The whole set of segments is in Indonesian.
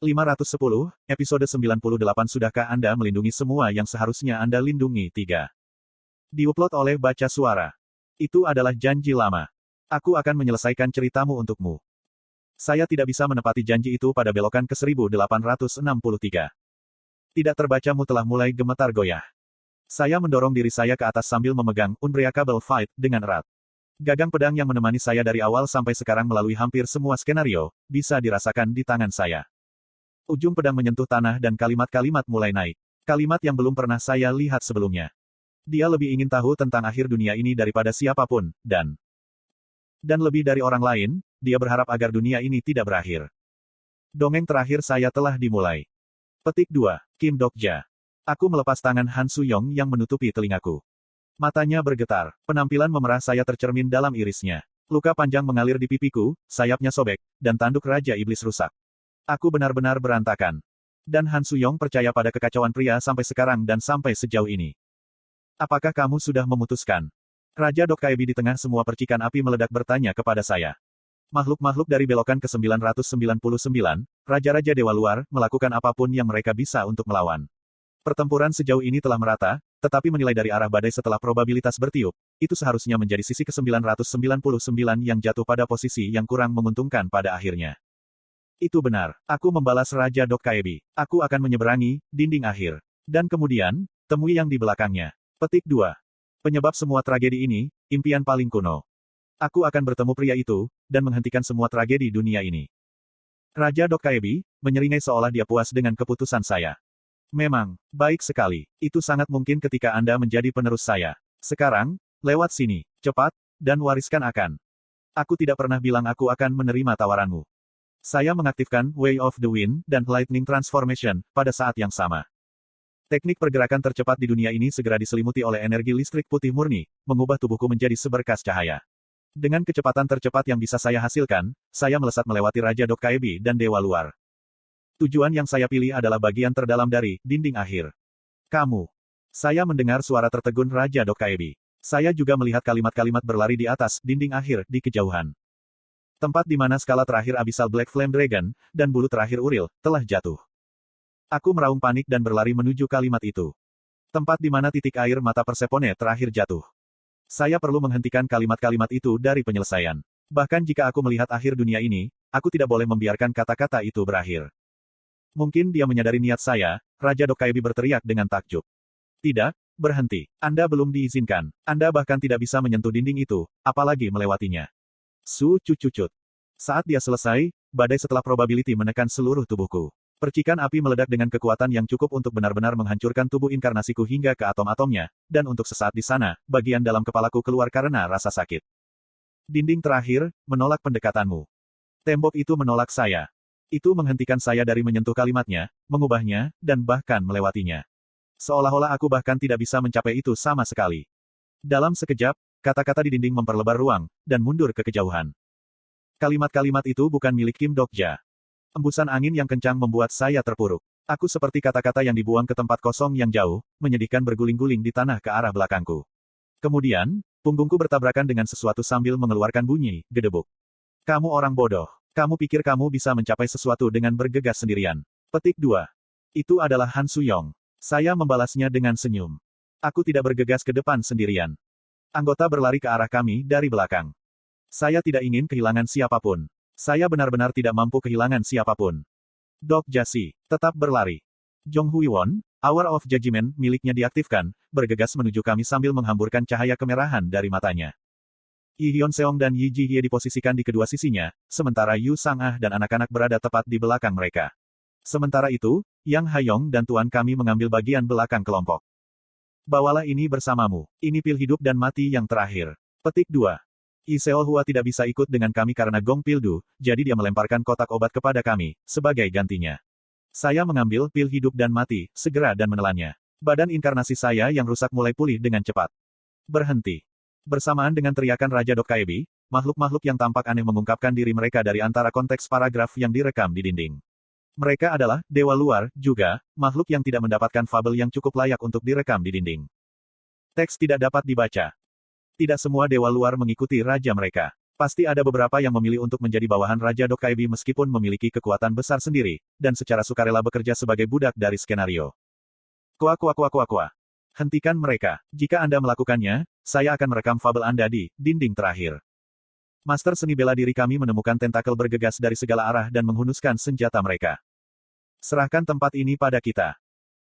510, episode 98. Sudahkah Anda melindungi semua yang seharusnya Anda lindungi? 3. Diupload oleh Baca Suara. Itu adalah janji lama. Aku akan menyelesaikan ceritamu untukmu. Saya tidak bisa menepati janji itu pada belokan ke 1863. Tidak terbacamu telah mulai gemetar goyah. Saya mendorong diri saya ke atas sambil memegang Unbreakable Fight dengan erat. Gagang pedang yang menemani saya dari awal sampai sekarang melalui hampir semua skenario, bisa dirasakan di tangan saya. Ujung pedang menyentuh tanah dan kalimat-kalimat mulai naik. Kalimat yang belum pernah saya lihat sebelumnya. Dia lebih ingin tahu tentang akhir dunia ini daripada siapapun, dan lebih dari orang lain, dia berharap agar dunia ini tidak berakhir. Dongeng terakhir saya telah dimulai. Petik 2, Kim Dokja. Aku melepas tangan Han Suyong yang menutupi telingaku. Matanya bergetar, penampilan memerah saya tercermin dalam irisnya. Luka panjang mengalir di pipiku, sayapnya sobek, dan tanduk Raja Iblis rusak. Aku benar-benar berantakan. Dan Han Suyong percaya pada kekacauan pria sampai sekarang dan sampai sejauh ini. Apakah kamu sudah memutuskan? Raja Dokkaebi di tengah semua percikan api meledak bertanya kepada saya. Makhluk-makhluk dari belokan ke 999, Raja-Raja Dewa Luar, melakukan apapun yang mereka bisa untuk melawan. Pertempuran sejauh ini telah merata, tetapi menilai dari arah badai setelah probabilitas bertiup, itu seharusnya menjadi sisi ke-999 yang jatuh pada posisi yang kurang menguntungkan pada akhirnya. Itu benar, aku membalas Raja Dokkaebi. Aku akan menyeberangi dinding akhir. Dan kemudian, temui yang di belakangnya. Petik 2. Penyebab semua tragedi ini, impian paling kuno. Aku akan bertemu pria itu, dan menghentikan semua tragedi dunia ini. Raja Dokkaebi menyeringai seolah dia puas dengan keputusan saya. Memang, baik sekali. Itu sangat mungkin ketika Anda menjadi penerus saya. Sekarang, lewat sini, cepat, dan wariskan akan. Aku tidak pernah bilang aku akan menerima tawaranmu. Saya mengaktifkan Way of the Wind dan Lightning Transformation pada saat yang sama. Teknik pergerakan tercepat di dunia ini segera diselimuti oleh energi listrik putih murni, mengubah tubuhku menjadi seberkas cahaya. Dengan kecepatan tercepat yang bisa saya hasilkan, saya melesat melewati Raja Dokkaebi dan Dewa Luar. Tujuan yang saya pilih adalah bagian terdalam dari dinding akhir. Kamu. Saya mendengar suara tertegun Raja Dokkaebi. Saya juga melihat kalimat-kalimat berlari di atas dinding akhir di kejauhan. Tempat di mana skala terakhir Abyssal Black Flame Dragon, dan bulu terakhir Uril, telah jatuh. Aku meraung panik dan berlari menuju kalimat itu. Tempat di mana titik air mata Persepone terakhir jatuh. Saya perlu menghentikan kalimat-kalimat itu dari penyelesaian. Bahkan jika aku melihat akhir dunia ini, aku tidak boleh membiarkan kata-kata itu berakhir. Mungkin dia menyadari niat saya, Raja Dokkaebi berteriak dengan takjub. Tidak, berhenti. Anda belum diizinkan. Anda bahkan tidak bisa menyentuh dinding itu, apalagi melewatinya. Cucut. Saat dia selesai, badai setelah probability menekan seluruh tubuhku. Percikan api meledak dengan kekuatan yang cukup untuk benar-benar menghancurkan tubuh inkarnasiku hingga ke atom-atomnya, dan untuk sesaat di sana, bagian dalam kepalaku keluar karena rasa sakit. Dinding terakhir, menolak pendekatanmu. Tembok itu menolak saya. Itu menghentikan saya dari menyentuh kalimatnya, mengubahnya, dan bahkan melewatinya. Seolah-olah aku bahkan tidak bisa mencapai itu sama sekali. Dalam sekejap, kata-kata di dinding memperlebar ruang, dan mundur ke kejauhan. Kalimat-kalimat itu bukan milik Kim Dokja. Embusan angin yang kencang membuat saya terpuruk. Aku seperti kata-kata yang dibuang ke tempat kosong yang jauh, menyedihkan berguling-guling di tanah ke arah belakangku. Kemudian, punggungku bertabrakan dengan sesuatu sambil mengeluarkan bunyi gedebuk. Kamu orang bodoh. Kamu pikir kamu bisa mencapai sesuatu dengan bergegas sendirian. Petik 2. Itu adalah Han Suyong. Saya membalasnya dengan senyum. Aku tidak bergegas ke depan sendirian. Anggota berlari ke arah kami dari belakang. Saya tidak ingin kehilangan siapapun. Saya benar-benar tidak mampu kehilangan siapapun. Dokja Si tetap berlari. Jong Huiwon, Hour of Judgment miliknya diaktifkan, bergegas menuju kami sambil menghamburkan cahaya kemerahan dari matanya. Yi Hyun Seong dan Yi Ji Hye diposisikan di kedua sisinya, sementara Yu Sang-ah dan anak-anak berada tepat di belakang mereka. Sementara itu, Yang Hayong dan Tuan kami mengambil bagian belakang kelompok. Bawalah ini bersamamu. Ini pil hidup dan mati yang terakhir. Petik 2. Yi Seolhua tidak bisa ikut dengan kami karena Gong Pildu, jadi dia melemparkan kotak obat kepada kami, sebagai gantinya. Saya mengambil pil hidup dan mati, segera dan menelannya. Badan inkarnasi saya yang rusak mulai pulih dengan cepat. Berhenti. Bersamaan dengan teriakan Raja Dokkaebi, makhluk-makhluk yang tampak aneh mengungkapkan diri mereka dari antara konteks paragraf yang direkam di dinding. Mereka adalah Dewa Luar, juga, makhluk yang tidak mendapatkan fabel yang cukup layak untuk direkam di dinding. Teks tidak dapat dibaca. Tidak semua Dewa Luar mengikuti raja mereka. Pasti ada beberapa yang memilih untuk menjadi bawahan Raja Dokkaebi meskipun memiliki kekuatan besar sendiri, dan secara sukarela bekerja sebagai budak dari skenario. Kuak. Hentikan mereka. Jika Anda melakukannya, saya akan merekam fabel Anda di dinding terakhir. Master seni bela diri kami menemukan tentakel bergegas dari segala arah dan menghunuskan senjata mereka. Serahkan tempat ini pada kita.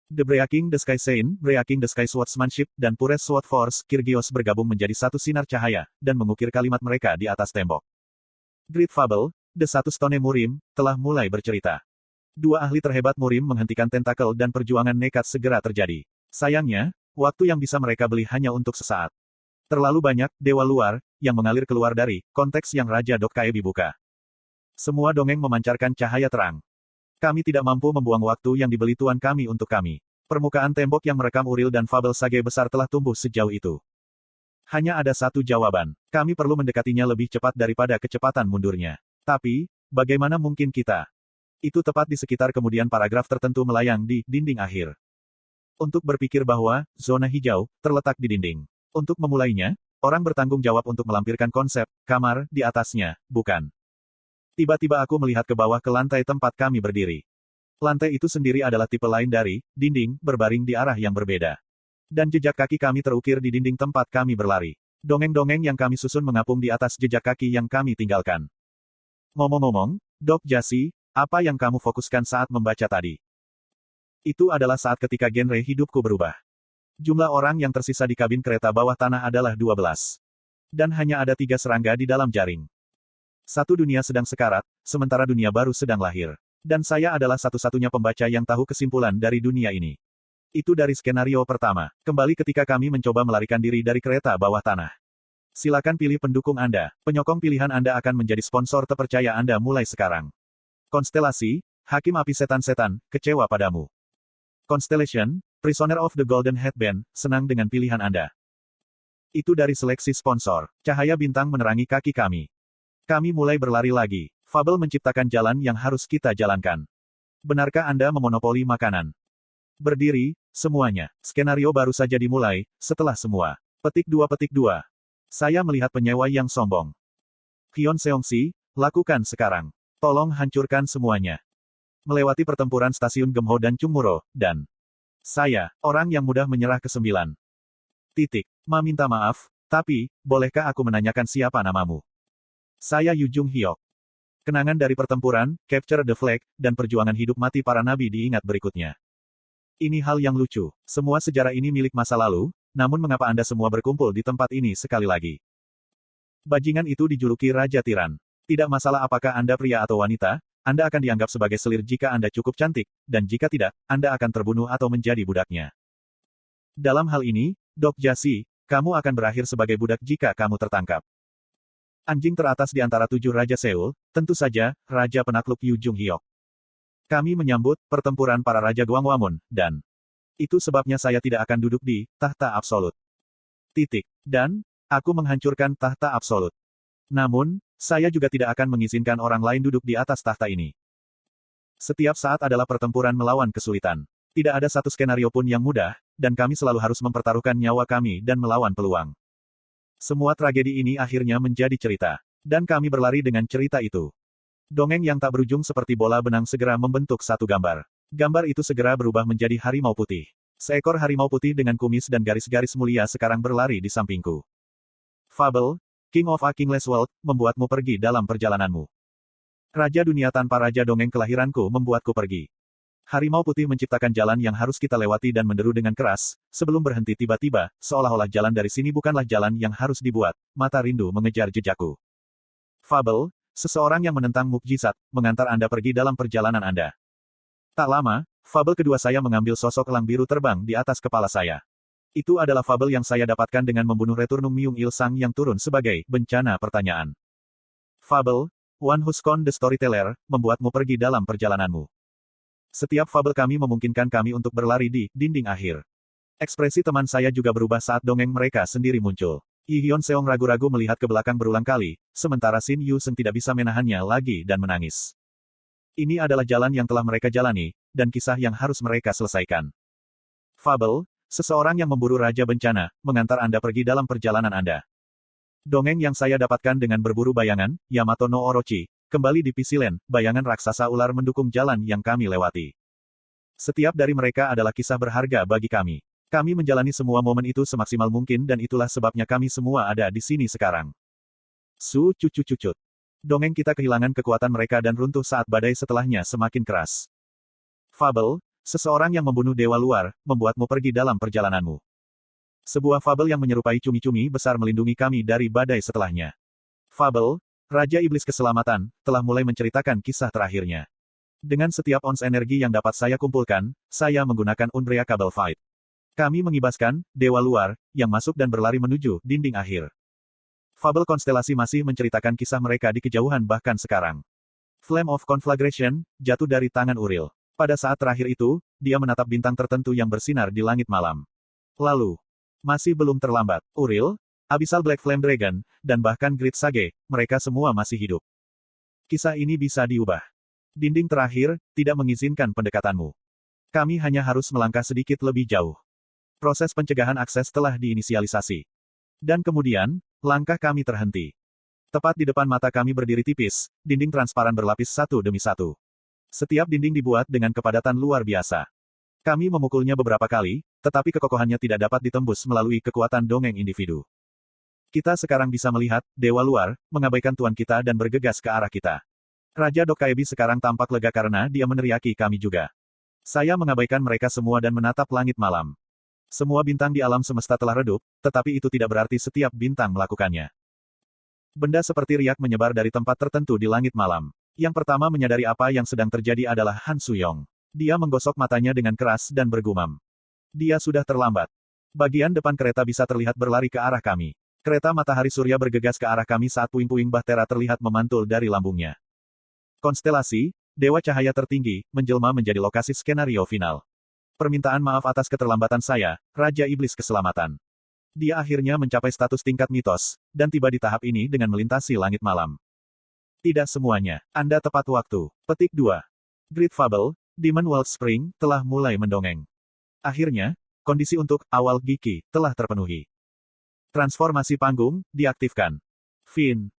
The Breaking the Sky Sein, Breaking the Sky Swordsmanship, dan Pures Sword Force, Kyrgios bergabung menjadi satu sinar cahaya, dan mengukir kalimat mereka di atas tembok. Great Fable, The Satu Stone Murim, telah mulai bercerita. Dua ahli terhebat Murim menghentikan tentakel dan perjuangan nekat segera terjadi. Sayangnya, waktu yang bisa mereka beli hanya untuk sesaat. Terlalu banyak dewa luar yang mengalir keluar dari konteks yang Raja Dokkaebi buka. Semua dongeng memancarkan cahaya terang. Kami tidak mampu membuang waktu yang dibeli Tuan kami untuk kami. Permukaan tembok yang merekam Uril dan fabel sage besar telah tumbuh sejauh itu. Hanya ada satu jawaban. Kami perlu mendekatinya lebih cepat daripada kecepatan mundurnya. Tapi, bagaimana mungkin kita? Itu tepat di sekitar kemudian paragraf tertentu melayang di dinding akhir. Untuk berpikir bahwa zona hijau terletak di dinding. Untuk memulainya, orang bertanggung jawab untuk melampirkan konsep kamar di atasnya, bukan? Tiba-tiba aku melihat ke bawah ke lantai tempat kami berdiri. Lantai itu sendiri adalah tipe lain dari dinding, berbaring di arah yang berbeda. Dan jejak kaki kami terukir di dinding tempat kami berlari. Dongeng-dongeng yang kami susun mengapung di atas jejak kaki yang kami tinggalkan. Ngomong-ngomong, Dok Jasi, apa yang kamu fokuskan saat membaca tadi? Itu adalah saat ketika genre hidupku berubah. Jumlah orang yang tersisa di kabin kereta bawah tanah adalah 12. Dan hanya ada 3 serangga di dalam jaring. Satu dunia sedang sekarat, sementara dunia baru sedang lahir. Dan saya adalah satu-satunya pembaca yang tahu kesimpulan dari dunia ini. Itu dari skenario pertama. Kembali ketika kami mencoba melarikan diri dari kereta bawah tanah. Silakan pilih pendukung Anda. Penyokong pilihan Anda akan menjadi sponsor terpercaya Anda mulai sekarang. Konstelasi, Hakim Api Setan-Setan, kecewa padamu. Constellation, Prisoner of the Golden Headband, senang dengan pilihan Anda. Itu dari seleksi sponsor. Cahaya bintang menerangi kaki kami. Kami mulai berlari lagi. Fabel menciptakan jalan yang harus kita jalankan. Benarkah Anda memonopoli makanan? Berdiri, semuanya. Skenario baru saja dimulai, setelah semua. Petik 2. Saya melihat penyewa yang sombong. Hyun Seongsi, lakukan sekarang. Tolong hancurkan semuanya. Melewati pertempuran stasiun Gemho dan Chungmuro, dan saya, orang yang mudah menyerah ke-9. Minta maaf, tapi, bolehkah aku menanyakan siapa namamu? Saya Yu Jung Hyuk. Kenangan dari pertempuran, Capture the Flag, dan perjuangan hidup mati para nabi diingat berikutnya. Ini hal yang lucu. Semua sejarah ini milik masa lalu, namun mengapa Anda semua berkumpul di tempat ini sekali lagi? Bajingan itu dijuluki Raja Tiran. Tidak masalah apakah Anda pria atau wanita, Anda akan dianggap sebagai selir jika Anda cukup cantik, dan jika tidak, Anda akan terbunuh atau menjadi budaknya. Dalam hal ini, Dok Jasi, kamu akan berakhir sebagai budak jika kamu tertangkap. Anjing teratas di antara 7 Raja Seul, tentu saja, Raja Penakluk Yu Jung Hyuk. Kami menyambut pertempuran para Raja Gwangwamun, dan itu sebabnya saya tidak akan duduk di tahta absolut. Dan, aku menghancurkan tahta absolut. Namun, saya juga tidak akan mengizinkan orang lain duduk di atas tahta ini. Setiap saat adalah pertempuran melawan kesulitan. Tidak ada satu skenario pun yang mudah, dan kami selalu harus mempertaruhkan nyawa kami dan melawan peluang. Semua tragedi ini akhirnya menjadi cerita. Dan kami berlari dengan cerita itu. Dongeng yang tak berujung seperti bola benang segera membentuk satu gambar. Gambar itu segera berubah menjadi harimau putih. Seekor harimau putih dengan kumis dan garis-garis mulia sekarang berlari di sampingku. Fabel, King of a Kingless World, membuatmu pergi dalam perjalananmu. Raja dunia tanpa raja dongeng kelahiranku membuatku pergi. Harimau putih menciptakan jalan yang harus kita lewati dan menderu dengan keras, sebelum berhenti tiba-tiba, seolah-olah jalan dari sini bukanlah jalan yang harus dibuat, mata rindu mengejar jejakku. Fabel, seseorang yang menentang mukjizat, mengantar Anda pergi dalam perjalanan Anda. Tak lama, fabel kedua saya mengambil sosok elang biru terbang di atas kepala saya. Itu adalah fabel yang saya dapatkan dengan membunuh Returnum Myung Il Sang yang turun sebagai bencana pertanyaan. Fabel, One Who's Con the Storyteller, membuatmu pergi dalam perjalananmu. Setiap fabel kami memungkinkan kami untuk berlari di dinding akhir. Ekspresi teman saya juga berubah saat dongeng mereka sendiri muncul. Yi Hyun Seong ragu-ragu melihat ke belakang berulang kali, sementara Shin Yu Seng tidak bisa menahannya lagi dan menangis. Ini adalah jalan yang telah mereka jalani, dan kisah yang harus mereka selesaikan. Fabel, seseorang yang memburu Raja Bencana, mengantar Anda pergi dalam perjalanan Anda. Dongeng yang saya dapatkan dengan berburu bayangan, Yamato no Orochi, kembali di Pisilen, bayangan raksasa ular mendukung jalan yang kami lewati. Setiap dari mereka adalah kisah berharga bagi kami. Kami menjalani semua momen itu semaksimal mungkin dan itulah sebabnya kami semua ada di sini sekarang. Cucut. Dongeng kita kehilangan kekuatan mereka dan runtuh saat badai setelahnya semakin keras. Fabel, seseorang yang membunuh dewa luar, membuatmu pergi dalam perjalananmu. Sebuah fabel yang menyerupai cumi-cumi besar melindungi kami dari badai setelahnya. Fabel, Raja Iblis Keselamatan, telah mulai menceritakan kisah terakhirnya. Dengan setiap ons energi yang dapat saya kumpulkan, saya menggunakan Unbreakable Fight. Kami mengibaskan dewa luar yang masuk dan berlari menuju dinding akhir. Fabel konstelasi masih menceritakan kisah mereka di kejauhan bahkan sekarang. Flame of Conflagration jatuh dari tangan Uril. Pada saat terakhir itu, dia menatap bintang tertentu yang bersinar di langit malam. Lalu, masih belum terlambat. Uril, Abyssal Black Flame Dragon, dan bahkan Great Sage, mereka semua masih hidup. Kisah ini bisa diubah. Dinding terakhir tidak mengizinkan pendekatanmu. Kami hanya harus melangkah sedikit lebih jauh. Proses pencegahan akses telah diinisialisasi. Dan kemudian, langkah kami terhenti. Tepat di depan mata kami berdiri tipis, dinding transparan berlapis satu demi satu. Setiap dinding dibuat dengan kepadatan luar biasa. Kami memukulnya beberapa kali, tetapi kekokohannya tidak dapat ditembus melalui kekuatan dongeng individu. Kita sekarang bisa melihat, dewa luar, mengabaikan tuan kita dan bergegas ke arah kita. Raja Dokaebi sekarang tampak lega karena dia meneriaki kami juga. Saya mengabaikan mereka semua dan menatap langit malam. Semua bintang di alam semesta telah redup, tetapi itu tidak berarti setiap bintang melakukannya. Benda seperti riak menyebar dari tempat tertentu di langit malam. Yang pertama menyadari apa yang sedang terjadi adalah Han Suyong. Dia menggosok matanya dengan keras dan bergumam. Dia sudah terlambat. Bagian depan kereta bisa terlihat berlari ke arah kami. Kereta matahari surya bergegas ke arah kami saat puing-puing bahtera terlihat memantul dari lambungnya. Konstelasi, Dewa Cahaya Tertinggi, menjelma menjadi lokasi skenario final. Permintaan maaf atas keterlambatan saya, Raja Iblis Keselamatan. Dia akhirnya mencapai status tingkat mitos, dan tiba di tahap ini dengan melintasi langit malam. Tidak semuanya. Anda tepat waktu. Petik 2. Great Fable, Demon World Spring, telah mulai mendongeng. Akhirnya, kondisi untuk awal Giki telah terpenuhi. Transformasi panggung diaktifkan. Fin.